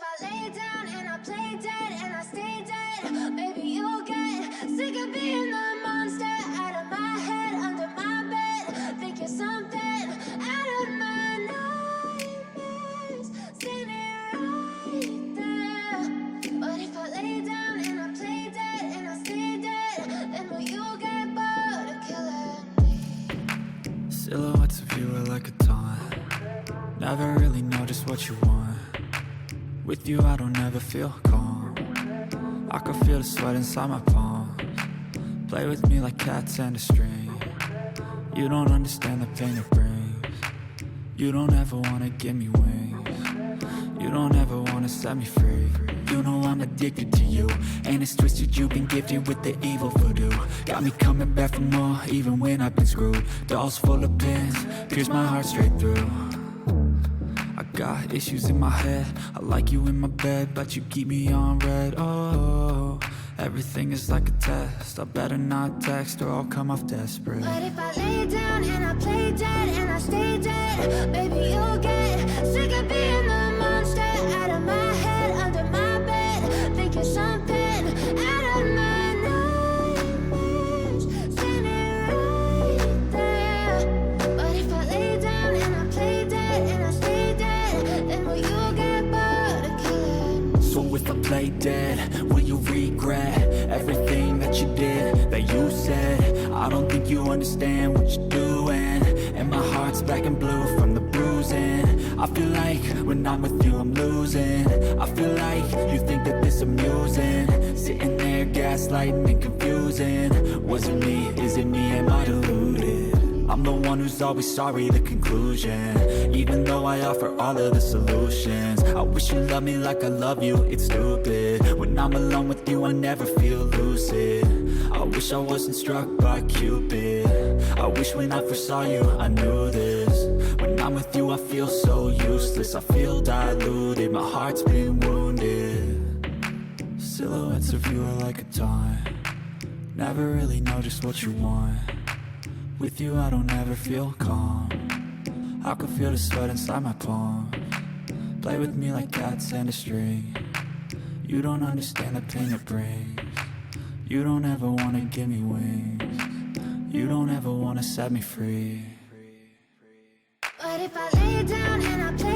I lay down and I play dead and I stay dead, maybe you'll get sick of being the monster out of my head, under my bed. Think you're something out of my nightmares, standing right there. But if I lay down and I play dead and I stay dead, then will you get bored of killing me? Silhouettes of you are like a taunt. Never really know just what you want. With you I don't ever feel calm. I can feel the sweat inside my palms. Play with me like cats and a string. You don't understand the pain it brings. You don't ever wanna give me wings. You don't ever wanna set me free. You know I'm addicted to you, and it's twisted, you've been gifted with the evil voodoo. Got me coming back for more, even when I've been screwed. Dolls full of pins, pierce my heart straight through. I got issues in my head, I like you in my bed, but you keep me on red. Oh, everything is like a test, I better not text or I'll come off desperate. But if I lay down and I play dead and I stay dead, baby you'll get sick of being the monster out of my head, under my bed. Think you're something out of my nightmares, standing right there. But if I lay down and I play dead and I stay dead, then will you get bored of killing me? So if I play dead, will you regret everything that you did, that you said? I don't think you understand what you're doing, and my heart's black and blue from the bruising. I feel like when I'm with you I'm losing. I feel like you think that this amusing, sitting there gaslighting and confusing. Was it me? Is it me? Am I deluded? I'm the one who's always sorry, the conclusion. Even though I offer all of the solutions, I wish you loved me like I love you, it's stupid. When I'm alone with you I never feel lucid. I wish I wasn't struck by Cupid. I wish when I first saw you I knew this. When I'm with you I feel so useless, I feel diluted, my heart's been wounded. Silhouettes of you are like a taunt. Never really know just what you want. With you I don't ever feel calm. I can feel the sweat inside my palms. Play with me like cats and a string. You don't understand the pain it brings. You don't ever wanna give me wings. You don't ever wanna set me free. But if I lay down and I play